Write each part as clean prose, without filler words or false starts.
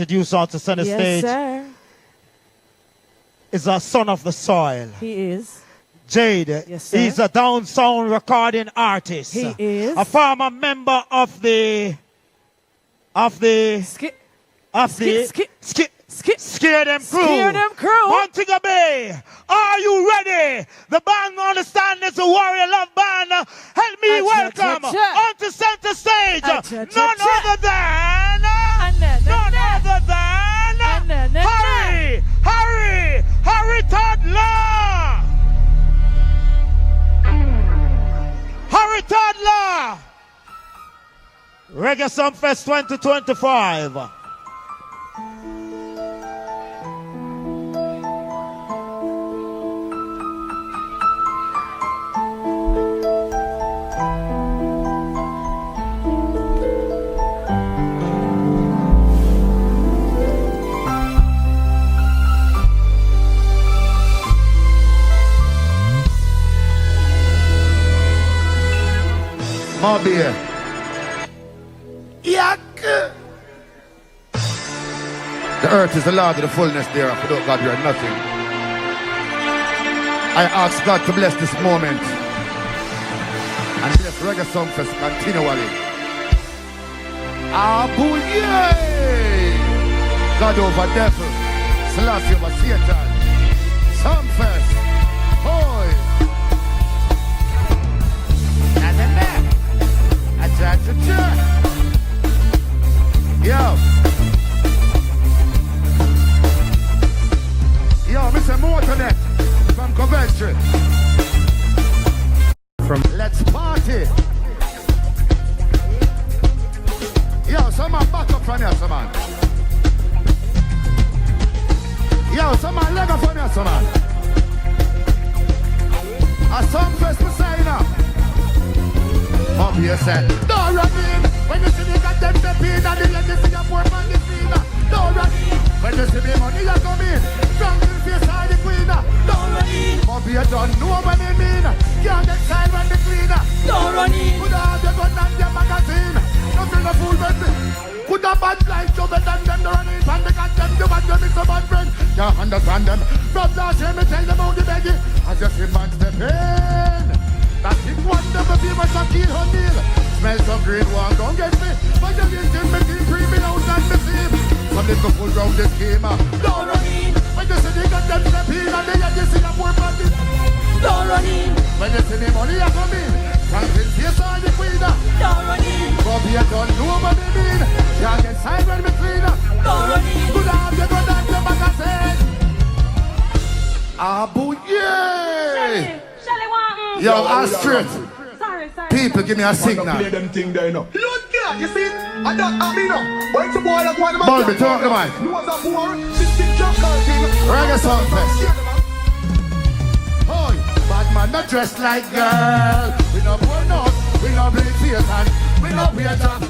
Introduce onto center stage. Sir. Is a son of the soil. He is. Jade. Yes, sir. He's a down sound recording artist. He is. A former member of the Scare Them Crew. Scare Them Crew. Montego Bay. Are you ready? The band understand it's a warrior love band. Help me welcome onto center stage. None other than Harry Toddler. Harry Toddler. Reggae Sunfest 2025. My beer. Yak. The earth is the Lord of the fullness thereof. Without God, you are nothing. I ask God to bless this moment and bless Reggae Sunfest continually. Abu yay! God over devil, Selassie over Satan. Sunfest. Hoy. Yo, Mr. Motornet from Coventry. Let's party. Yo, someone back up from here, someone. Yo, someone leg up from here, someone. A Sunfest Messiah now. Up here said, don't run in. When you see me got them stepping and the legacy of poor man is clean. Don't run in. When you see me money you come in. Drunk in face of the queen. Don't run in. Up here don't know what they mean. Can't get side when the cleaner. Don't run in. Put out your gun and your magazine. Nothing a fool with me. Put a bad life to better than them to run in. And they got them to want them is a bad friend. Can't understand them. From last year me tell them how the beggy. I just see man step in. That it wonderful people to kill her meal. Smell some green one, don't get me. But you get me keep creeping out and the same. Some little full round this game. Don't run in. When you see they got them stepping and they have to see a poor party. Don't run in. When you see the money are coming. Franklin face on the queen. Don't run in. But you don't know what they mean. Can't get side when me clean. Don't run in. Good have you got that your back and say. Abu yay. Yo, Astrid. Sorry. People give me a signal. Play them thing there, you know. Look here, you see? I don't have me, no. Why the boy that want to Bulby, talk to mine. You was a poor, this junk thing. Reggae Sunfest. Hoy, bad man not dressed like girl. We no poor nose, we no bleed face and we no wear top.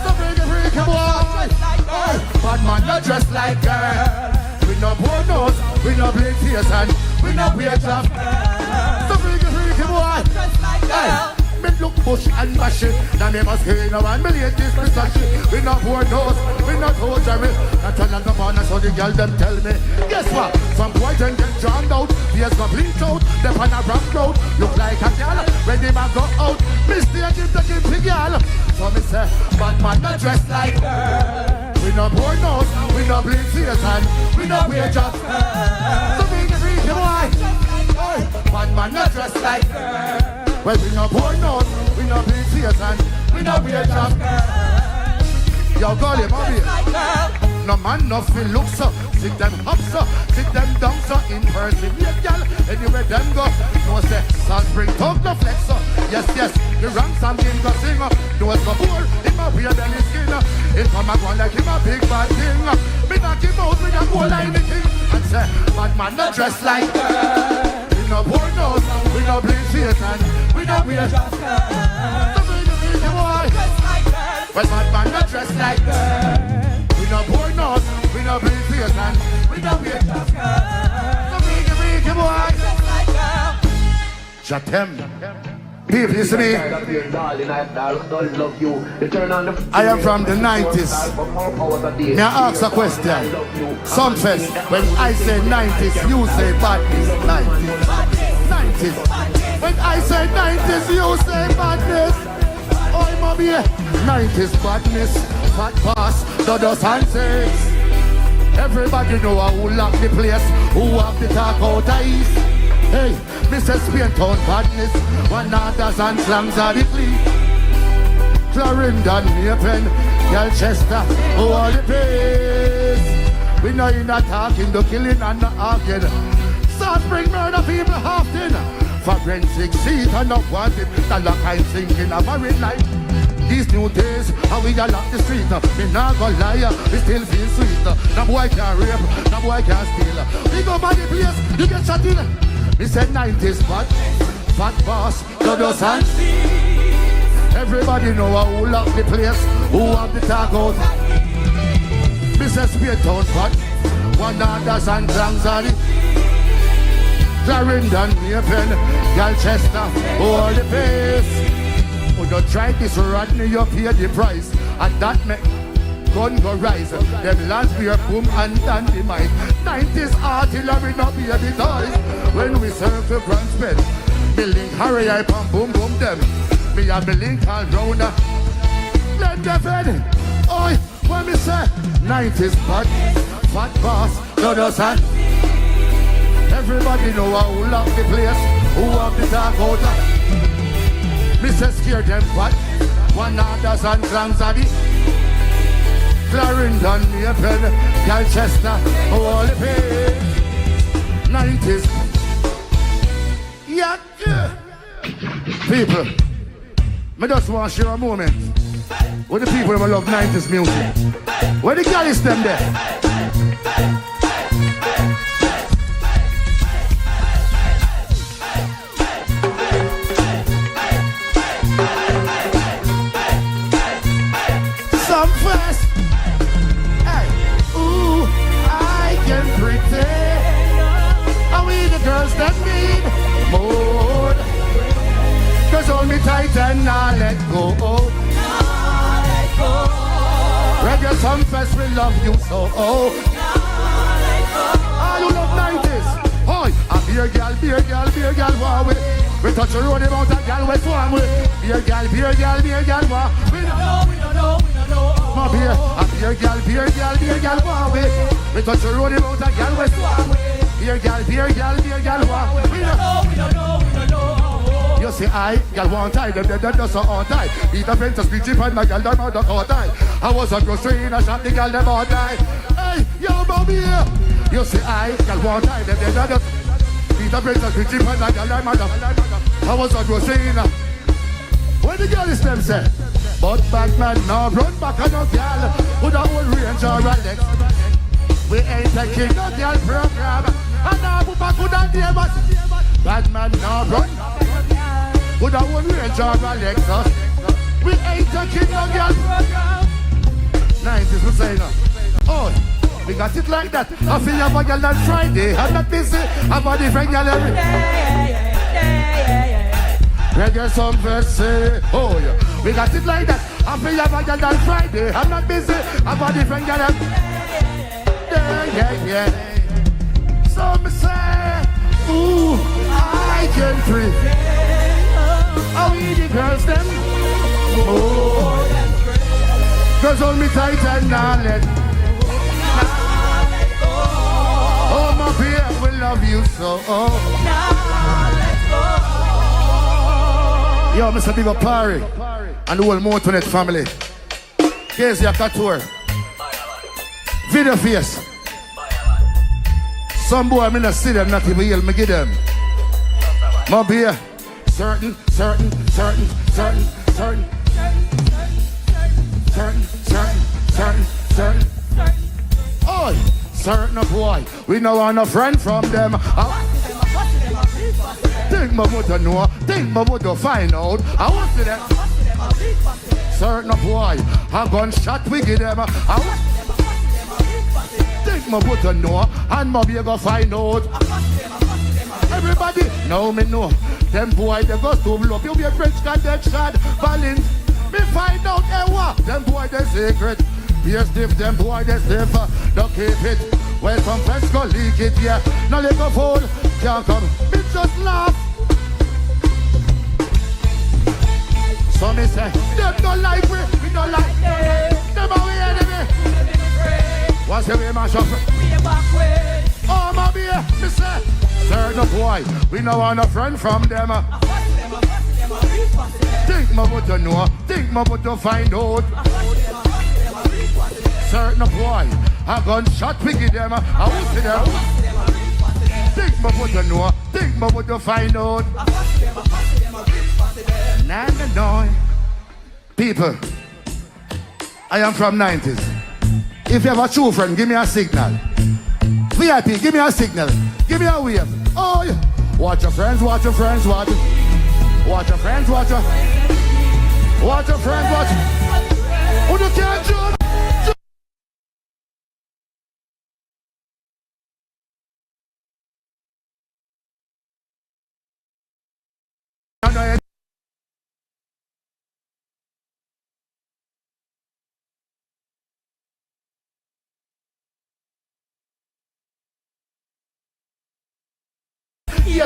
So freaky boy. Bad man not dressed like girl. We no poor nose, we no bleed face and we no wear top. So freaky boy. Hey, me look bushy and bashy. Now me must hear no one million this pistachio. We no poor nose, we no toe Jerry. I tell them come on, so the girl them tell me. Guess what? Some boy then get drowned out. Fears complete out. They on a rock road. Look like a girl when the man go out. Mistake him to give the girl. So me say, bad man not dressed like her. We no poor nose, we no bleed face and we no wear jobs. So me can read the boy. Bad man not dressed like her. Well, we no poor nose, we no bleed face and we no wear jobs. Yo, golly, mommy. No man, no feel look so. Sit them up so, sit them down so. In person, yeah, girl. Anywhere them go. No say, salt spring, talk no flex so. Yes, the wrong something go sing up. No go poor, in my weird belly skin. If I'm a one like him a big bad thing. Me knock him out with a gold line thing. And say, bad man not dressed like her. We no poor nose, we no bleed face and we no wear jobs. So we the boy. Well, bad man not dressed like her. We no poor nose, we no bleed face and we no wear jobs. So we the boy. Jatem. People, you see me? I am from the 90s. May I ask a question? Sunfest, when I say 90s, you say badness. 90s. When I say 90s, you say badness. Oh, my dear. 90s badness. Fat pass, Toddler and says. Everybody know who lock the place, who have the talk out of east. Hey, Mr. Spain Town badness, 1,000 slams are the fleet. Clarendon, Mapen, Galchester, who are the place. We know you're not talking, the killing and the arguing. South Spring murder people often. Forensic seat and not wanted, the lock I'm sinking a married life. These new days, how we all lock the street. Me not gonna lie, we still feel sweet. No boy can't rape, no boy can't steal. We go by the place, you get shot in. We said 90s, but fat boss, Toddler and everybody know who lock the place, who have the talk out. Mr. Spain Town, but 1,000 clangs on it. Clarendon, Mapen, Galchester, all the place. Oh, you try this Rodney, you pay the price. And that make gun go rise. Them last beer boom and dynamite. 90s artillery, not be a toys. When we circle Grand Spend, me link Harry, I pump boom boom them. Me have me link all round. Let the fed. Oi, when me say 90s fat boss, Toddler and everybody know who lock the place, who have the talk out. Me say scare them fat, 1,000 clangs of it. Clarendon, Mapen, Galchester, all the place. 90s. Yeah. People, me just want to share a moment with the people who love 90s music. Where the girl is them there? Sunfest. Hey, ooh, I can pretend. Are we the girls that need more? Cause hold me tight and now let go. Reggae Sunfest, we love you so. All who love 90s. Hoy, a beer gal, wow. We touch the road about a gal, we swarm with. Beer gal, wow. We don't know. My beer, a beer gal, wow. We touch the road about a gal, we swarm with. Beer gal, wow. We don't know. You see, gal one time, them just so on time. Eat a friend to speak cheap and my gal, them out of all time. I was a grocery in a shop, the gal, them all time. Hey, yo, mommy, you see, gal one time, them just eat a friend to speak cheap and my gal, them out of. I was a grocery in a. When the gal is them say, but bad man, no, run back on no gal. With a whole range of Alex. We ain't taking no gal program. And now put back with that neighbors. Bad man, no, run. With a whole range of Alexus. We ain't taking no girl program. 90s, we say no. Oh, we got it like that. I feel have a girl on Friday. I'm not busy. I'm a different girl every day. Reggae Sunfest, say, oh yeah. We got it like that. I feel have a girl on Friday. I'm not busy. I'm a different girl every day. Yeah. So me say, ooh, I can breathe. How we the girls them? Oh, girls hold me tight and now let go. Oh my dear, we love you so. Yo, Mr. Big Up Parry and the whole Motonet family. Here's your couture. Video face. Some boy I mean I see them, not even heal me give them. My beer. Certain. Oh, certain boy, we know want a friend from them. Think my mother know, think my mother find out. I want to them. Certain boy, a gunshot we give them. Think my mother know, and my baby go find out. Everybody, now me know. Them boy they go to love you be French connection. Valent. Me find out what. Them boy they secret. Be stiff, them boy they stiff. Don't keep it. Well, some friends go leak it, yeah. No let go fool. Can't come. Me just laugh. So me say, them don't like we don't like them. Them are we enemy. What's the way, mash up? Oh, my beer, me say, certain boy, we no want a friend from them. Think me what to know, think me what to find out. Certain boy, a gunshot we give them, I will see them. Think me what to know, think me what to find out. No. People, I am from 90s. If you have a true friend, give me a signal. VIP, give me a signal. Give me a wave. Oh, yeah. Watch your friends, watch your friends, watch. Watch your friends, watch your. Watch your friends, watch. Who you can't do?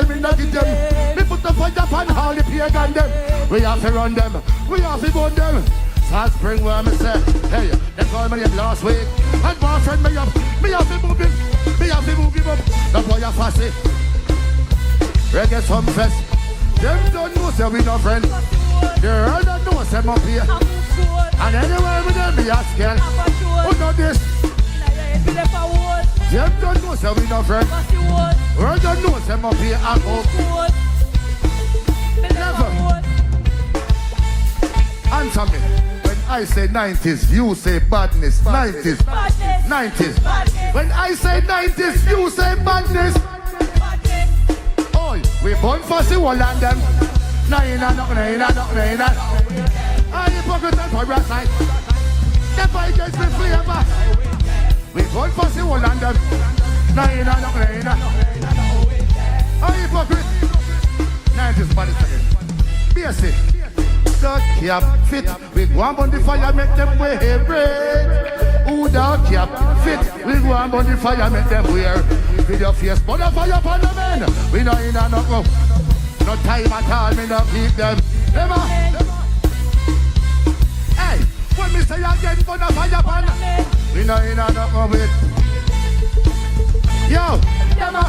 Me not give them. Me put the fire upon all the pagan them. We have to run them. We have to burn them. South Spring where me say, hey, they called me name last week. And my friend me have to move him. Me have to move him up. That's why you're fussy. Reggae Sunfest. Them don't know say we no friend. They rather know say up here. And anywhere with them be a scared. Who know this? Them don't know say we no friend. We don't know say up here and up. Never. Answer me. When I say 90s, you say badness. 90s. 90s. When I say 90s, you say badness. Oh, we born for the wall and them. Naina. I hypocrite and for your side. The fight gets me flavor. We born for the wall and them. Naina. I hypocrite. 90s body again. BSC. The cap fit. We go on the fire, make them wear bread. Who the cap fit? We go on the fire, make them wear. With your face, put the fire upon the men. We know in a no time at all, me not keep them. Never. Hey, when me say again, put the fire upon them. We know in a no with. Yo, never.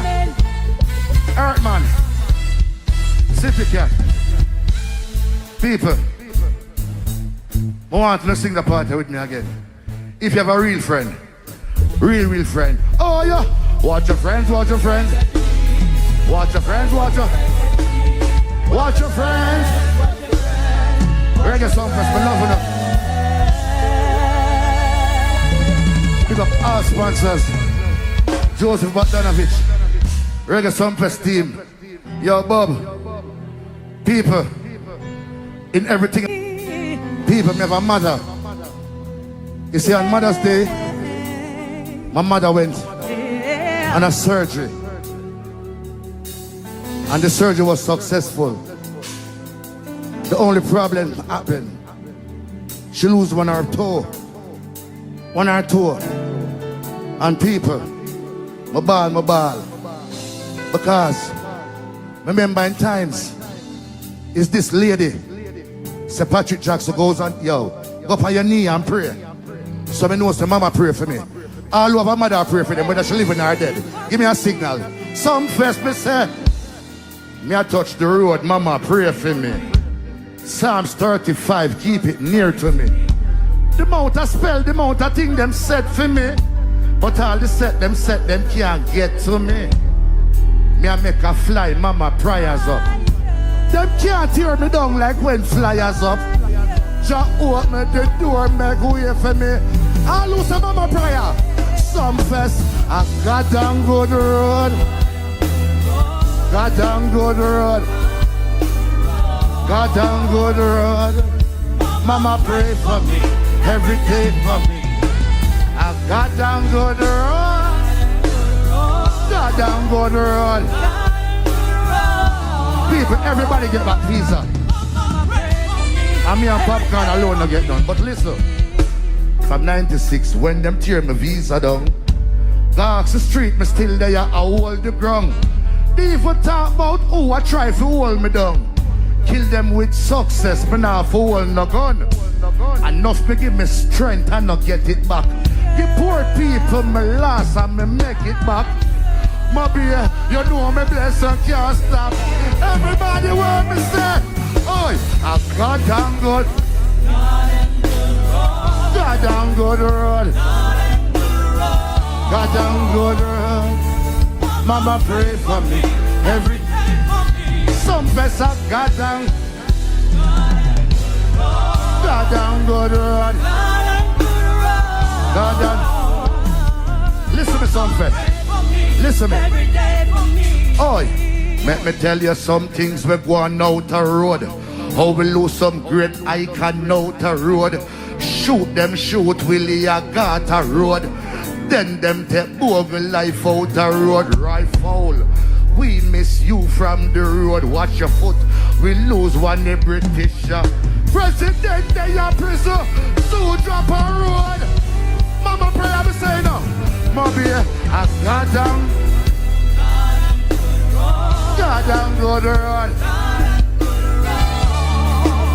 Earthman. City Cat. People, I want to sing the party with me again. If you have a real friend, real friend. Oh yeah, watch your friends, watch your friends. Watch your friends, watch your friends. Reggae Sunfest, my love enough. Pick up our sponsors. Joseph Bogdanovich, Reggae Sunfest team. Yo Bob, people. In everything, people have a mother. You see, on Mother's Day, my mother went on a surgery. And the surgery was successful. The only problem happened. She lose one of her toe. And people, my ball. Because, remember in times, is this lady, Sir Patrick Jackson goes on, yo, go up on your knee and pray. So me know say mama pray for me. All over mother pray for them, whether she living or dead. Give me a signal. Some first me say, me I touch the road, mama pray for me. Psalms 35, keep it near to me. The amount of spell, the amount of thing them set for me. But all the set them can't get to me. Me I make a fly, mama prayers up. Them can't tear me down like when flyers up. Just open the door, make way for me. I lose a mama prayer. Sunfest, a goddamn good road. Goddamn good road. Goddamn good road. Mama pray for me, every day for me. A goddamn good road. Goddamn good road. People, everybody get back visa. And me and Popcorn alone no get done. But listen, from 96, when them tear my visa down, Darks the street, me still there, I hold the ground. They even talk about who I try to hold me down. Kill them with success, me not for hold no gun. Enough me give me strength and not get it back. Give poor people me loss and me make it back. My beer, you know me bless and can't stop. Everybody want me say, oi, I got damn good. God damn good road. God damn good road. Mama pray for me every day. Sunfest I got damn. God damn good road. God damn. Listen to Sunfest. Listen to me. Oi, let me tell you some things we going out the road. How we lose some great icon out the road. Shoot them, shoot Willie, I got a road. Then them take over life out the road. Rifle, we miss you from the road. Watch your foot, we lose one the British. President, they are prison, so drop a road. Mama pray, I be saying no. Mommy, I got down. God damn good road.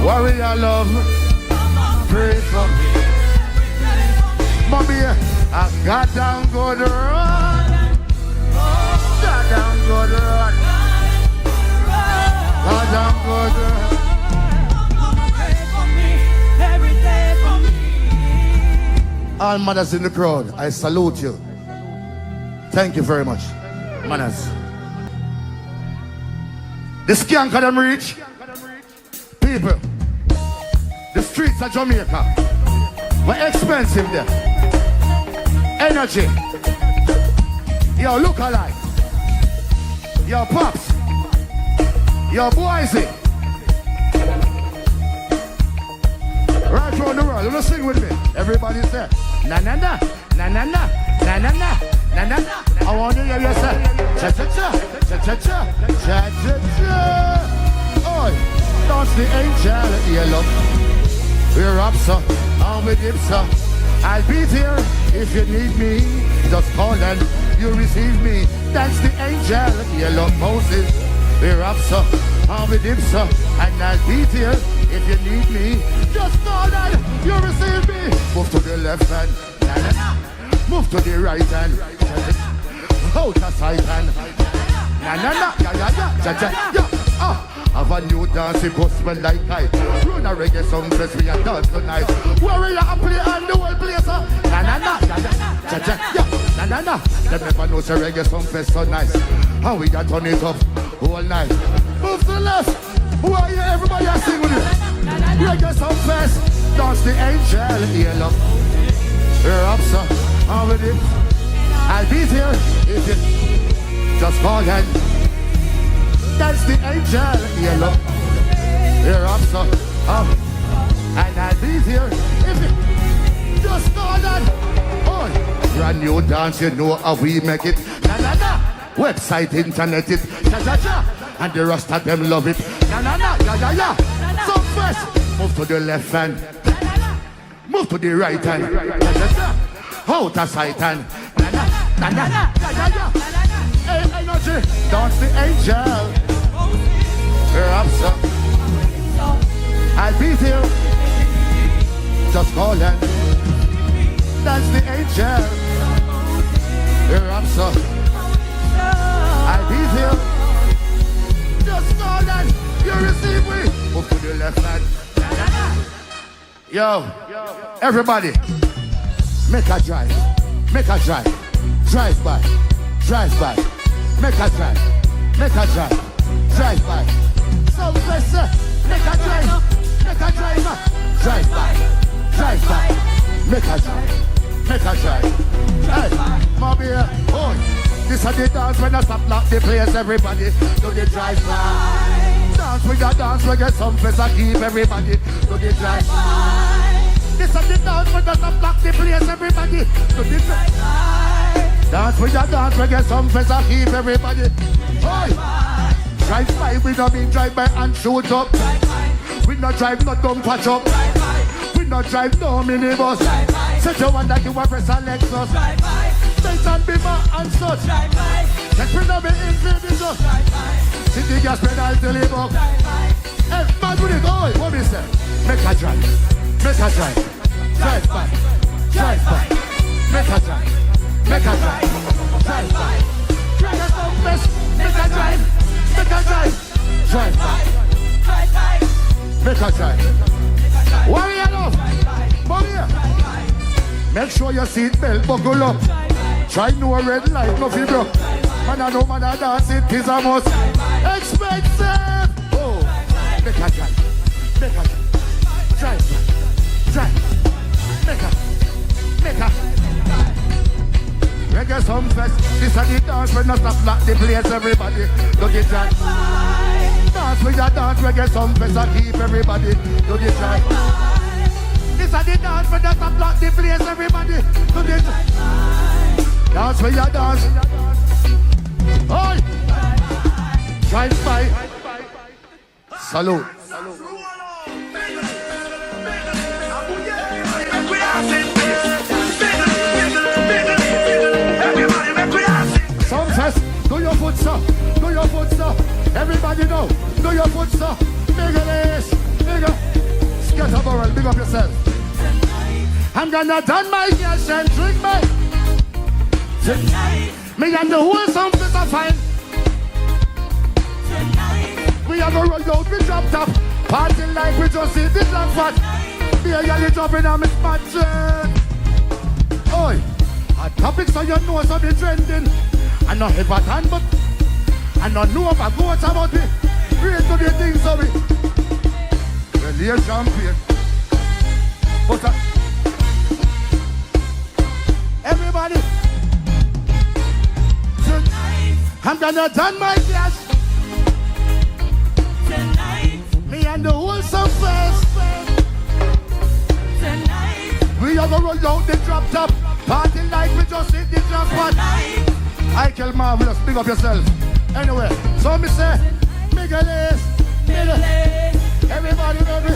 Warrior love, pray for me. Mommy, I got down good road. God damn good road. God damn good road. Mama pray for me, every day for me. All mothers in the crowd, I salute you. Thank you very much, mothers. The Caan can them reach. People, the streets of Jamaica were expensive there. Energy. Yo, look alike. Yo, Pops. Yo, Boise. Right around the world, you sing with me. Everybody say, na na na, na na na, na na na, na na na. I want to hear you say, cha cha cha, cha cha cha, cha cha cha. Oi, dance the angel yellow. We're up, sir, I'm with him, sir. I'll be there if you need me. Just call and you receive me. Dance the angel yellow Moses. We're up, sir, I'm with him, sir. And I'll be there if you need me. Just call and you receive me. Move to the left hand, na, na, na. Move to the right hand, out of sight hand, na na na, ya ya ya, ya ya ya. Have a new dance, it goes well like I run a reggae Sunfest, we a dance tonight. Where we are play on the whole place, na na na, ya ya ya ya ya, na na na. Them never know the reggae Sunfest so nice, and we got turn it up all night. Move to the left, who are you? Everybody are sing with it. Reggae Sunfest, dance the angel, yellow. We're up, sir, I'm with it. I'll be there if you just call and dance the angel yellow. We're up, sir, and I'll be there if you just call and brand new dance, you know how we make it. Na na na. Website, internet it, cha cha cha, and the rest of them love it. Na na na, ya ya ya. So first, move to the left hand, move to the right hand, cha cha cha. Out of sight hand, na na na na na, ya ya ya. Hey, energy, dance the angel. We're up, sir. I'll be there. Just call and dance the angel. We're up, sir. I'll be there. Just call and you receive me. Move to the left hand. Yo, everybody, make a drive. Make a drive. Drive by. Drive by. Make a drive. Make a drive. Drive by. Sunfest, make a drive. Make a drive. Drive by. Drive by. Make a drive. Make a drive. Hey, mommy, oh, this is the dance when I stop lock the place. Everybody do the drive by. Dance with the dance, we get Sunfest. I keep everybody do the drive by. This is the dance when I stop lock the place. Everybody do the drive by. Dance with the dance, we get Sunfest. I keep everybody. Oi. Drive by, we don't mean drive by and shoot up. We not drive, no dumb patch up. We not drive, no minibus. Set your one that you want press and Lexus. States and Beamer and such. Let's bring up the infinity. City gas pedal till it up. Hey, man, with it, oh, what we say? Make a drive. Make a drive. Drive by. Drive by. Make a drive. Make a drive. Drive by. Drive by. Make a drive. Make a drive. Drive by. Drive by. Make a drive. Warrior enough. Warrior. Make sure your seat belt buckle up. Try no red light, no feel broke. Man, I know man, I dance it is a must. Expensive. Oh, make a drive. Make a drive. Drive. Make a. Reggae Sunfest. This is the dance when not stop lock the place. Everybody do the drive. Dance with your dance. Reggae Sunfest and keep everybody do the drive. This is the dance when not stop lock the place. Everybody do the drive. Dance with your dance. Oi! Drive by. Salute. Sunfest, do your foot, sir. Do your foot, sir. Everybody know. Do your foot, sir. Bigger this. Bigger. Scatterbarrel, big up yourself. I'm gonna done my yes and drink my. Tonight. Me and the whole Sunfest are fine. Tonight. We are gonna roll out the drop top. Party like we just see the drop fat. Be a girl dropping on me spot. Oi. A topic so you know so be trending. I know hip hop hand but I don't know about what's about it. Read to the things of it. Well, you're champion. But everybody. Tonight. I'm gonna done my class. Tonight. Me and the whole Sunfest. Tonight. We are gonna roll out the drop top. Party like we just hit the drop spot. I kill marvelous, big up yourself. Anyway, so me say, bigger this, bigger. Everybody know me.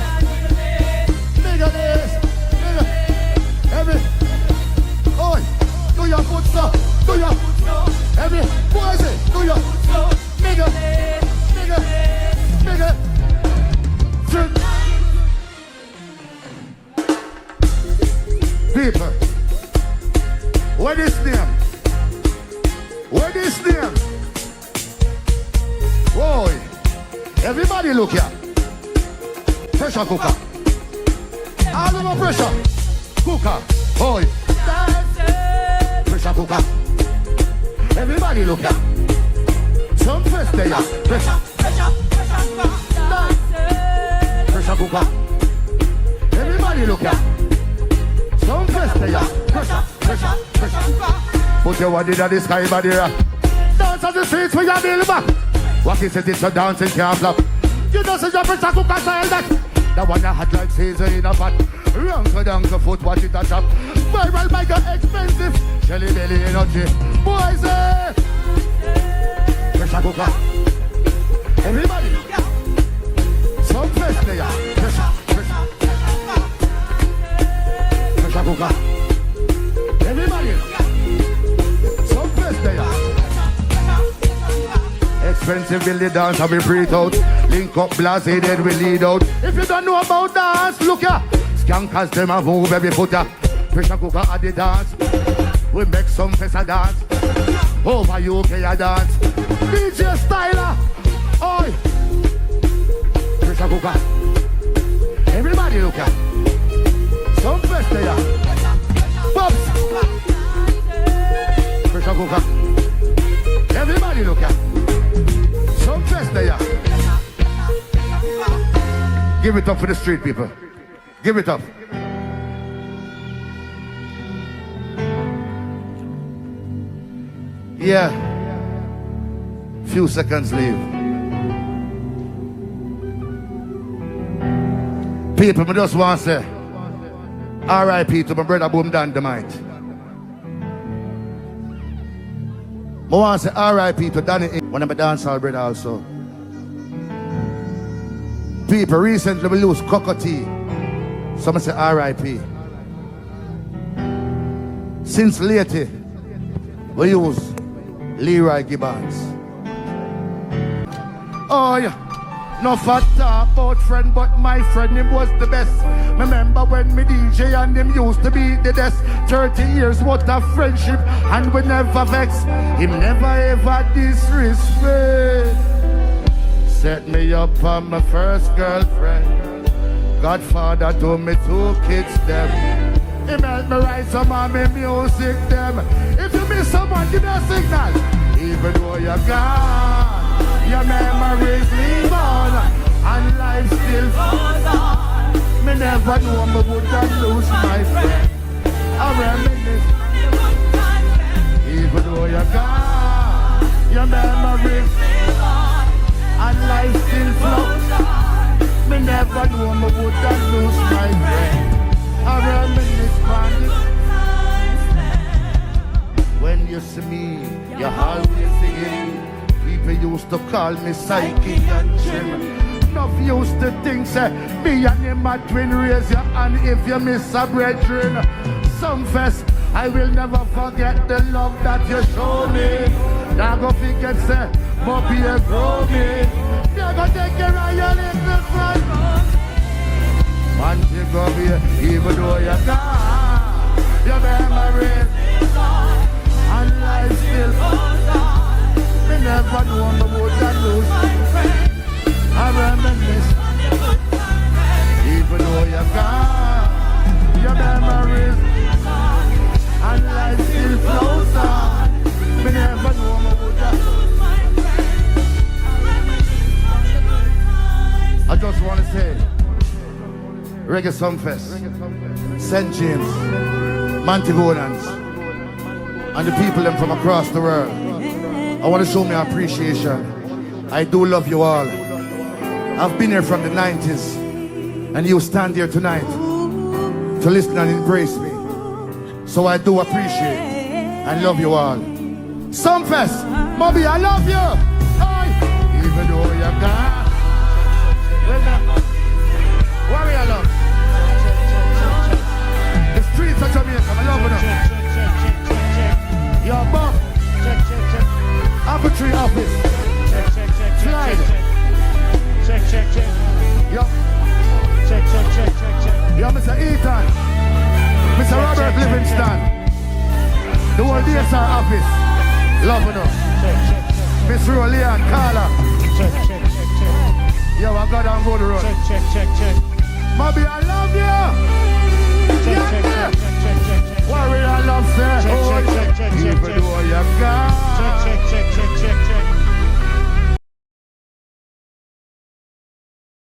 Bigger this, bigger. Every. Oi, do your foot so, do your. Every. What is it? Do your. Bigger, bigger, bigger. People. What is name? What is name? Boy, everybody look here. Pressure cooker. All over pressure. Cooker. Boy. Pressure cooker. Everybody look here. Sunfest there. Pressure. Pressure cooker. Everybody look here. Sunfest there. Pressure. Pressure. Put your body in the sky, body rock. Dance on the streets with your bill back. What is it? It's a dancing can't flop. You don't see your pressure cooker style that. The one that hot like Caesar in a pot. Down to foot, watch it a shop. Viral mega expensive. Shelly belly energy. Boys, pressure cooker. Everybody. Sunfest there. Pressure cooker. Everybody. Sunfest there. Expensive building dance and we breathe out. Link up blasted then we lead out. If you don't know about dance, look ya. Skankers them a move every footer. Pressure cooker at the dance. We make Sunfest a dance. Over UK a dance. DJ Styler. Oi. Pressure cooker. Everybody look ya. Sunfest there. Pops. Pressure cooker. Everybody look at. Sunfest there. Give it up for the street people. Give it up. Yeah. Few seconds leave. People, me just want to say R.I.P. to my brother Boom Dynamite. I want to say R.I.P. to Danny when I'm a dancehall brother also. People, recently we lose Cockatee. Some say R.I.P. Since lately, we use Leroy Gibbons. Oh yeah. No fat talk about friend, but my friend, him was the best. Remember when me DJ and him used to be the best. 30 years what a friendship, and we never vex. Him never ever disrespect. Set me up on my first girlfriend. Godfather to me 2 kids them. He made me write some of me music them. If you miss someone, give me a signal. Even though you're gone, your memories live on, and life still goes on. Me never know me would lose my friend. I reminisce. Even though you're gone, your memories live on, and life still flows on. Me never know me would lose my friend. I reminisce on it. When you see me, you're always singing. People used to call me psychic and Jim. Enough used to think, say, me and him are twin. Raise your hand if you miss a brethren. Sunfest, I will never forget the love that you showed me. Now go forget, say, Bobby and grow me. You're gonna take care of your little son. Once you go here, even though you're gone, your memories and life still goes on. Me never know me would lose my friend. I reminisce. Even though you're gone, your memories and life still flows on. Me never know me would lose my friend. I just want to say, Reggae Sunfest, St. James, Montegonans, and the people them from across the world. I want to show my appreciation. I do love you all. I've been here from the 90s, and you stand here tonight to listen and embrace me. So I do appreciate and love you all. Sunfest, Bobby, I love you. Aye. Even though you're gone. Warrior love. The streets of Jamaica, I love you. You're buff. Apple Tree office. Slide. Check. Yo. Check. Yo, Mr. Ethan. Mr. Robert Livingston. The whole DSR office. Love enough. Miss Roleanne, Carla. Yo, I got on go the road. Check. Bobby, I love you. Check. Warrior, I love you. Even though